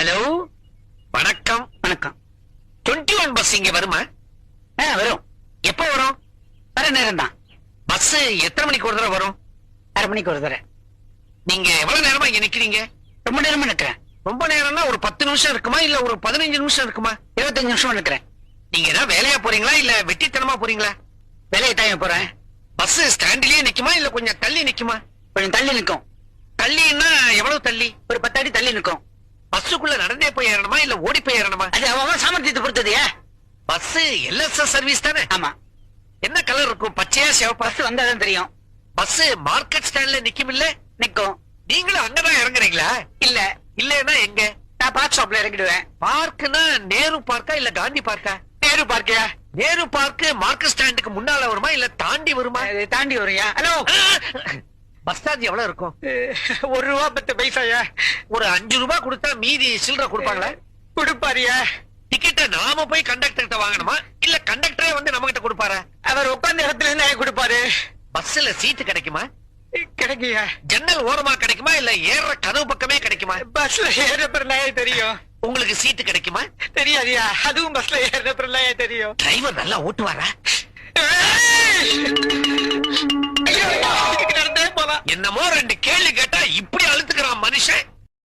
Hello, வணக்கம். வணக்கம். 21 bus இங்க வருமா? வரும். எப்போ வரும்? வர நேரம் தான். பஸ் எத்தனை மணிக்கு ஒரு தடவை வரும்? 1/2 மணிக்கு ஒரு தடவை. நீங்க எவ்வளவு நேரமா இங்க நிக்கிறீங்க? ரொம்ப நேரமா நிக்கிறேன். ரொம்ப நேரம்னா ஒரு 10 நிமிஷம் இருக்குமா இல்ல ஒரு 15 நிமிஷம் இருக்குமா? 25 நிமிஷம் நிக்கிறேன். நீங்க ஏதாவது வேலையா போறீங்களா இல்ல வெட்டித்தனமா போறீங்களா? வேலையை டைம் போறேன். பஸ் ஸ்டாண்ட்லயே நிக்குமா இல்ல கொஞ்சம் தள்ளி நிக்குமா? கொஞ்சம் தள்ளி நிக்கும். தள்ளின்னா எவ்வளவு தள்ளி? ஒரு 10 அடி தள்ளி நிக்கும். பஸ்ஸுக்குள்ள நடந்தே போய் ஏறணுமா இல்ல ஓடி போய் ஏறணுமா? அது அவன் சாமர்த்தியத்தை பொறுத்தது. பஸ் எல்எஸ்எஸ் சர்வீஸ் தானே? ஆமா. என்ன கலர் இருக்கும்? பச்சையா சிவப்பா? பஸ் வந்தாதான் தெரியும். பஸ் மார்க்கெட் ஸ்டாண்ட்ல நிக்கும் இல்ல? நிக்கும். நீங்களும் அங்கதான் இறங்குறீங்களா? இல்ல. இல்லன்னா எங்க? நான் பார்க் ஷாப்ல இறங்கிடுவேன். பார்க்னா நேரு பார்க்கா இல்ல காந்தி பார்க்கா? நேரு பார்க்கியா? நேரு பார்க் மார்க்கெட் ஸ்டாண்டுக்கு முன்னால வருமா இல்ல தாண்டி வருமா? தாண்டி வரையா? ஹலோ, பஸ் சார்ஜ் எவ்வளவு இருக்கும்? 1 ரூபா 10 பைசாயா? ஒரு 5 ரூபாய் கொடுத்தா மீதி சில்லற கொடுப்பாங்களா? கொடுப்பாரியா? டிக்கெட்டை நாம போய் கண்டக்டர் கிட்ட வாங்கணுமா இல்ல கண்டக்டரே வந்து நம்ம கிட்ட கொடுப்பாரா? அவர் உட்கார்ந்த இடத்துல இருந்து கொடுப்பாரு. பஸ்ல சீட்டு கிடைக்குமா? கிடைக்கியா? ஜன்னல் ஓரமா கிடைக்குமா இல்ல ஏற கதவு பக்கமே கிடைக்குமா? பஸ்ல ஏற பிறகு தெரியும். உங்களுக்கு சீட்டு கிடைக்குமா? தெரியாதியா? அதுவும் பஸ்ல ஏற பிறகு தெரியும். டிரைவர் நல்லா ஓட்டுவாரா? நடந்தே போலாம். என்னமோ 2 கேள்வி கேட்டா இப்படி அழுத்துக்கிறான் மனுஷன்.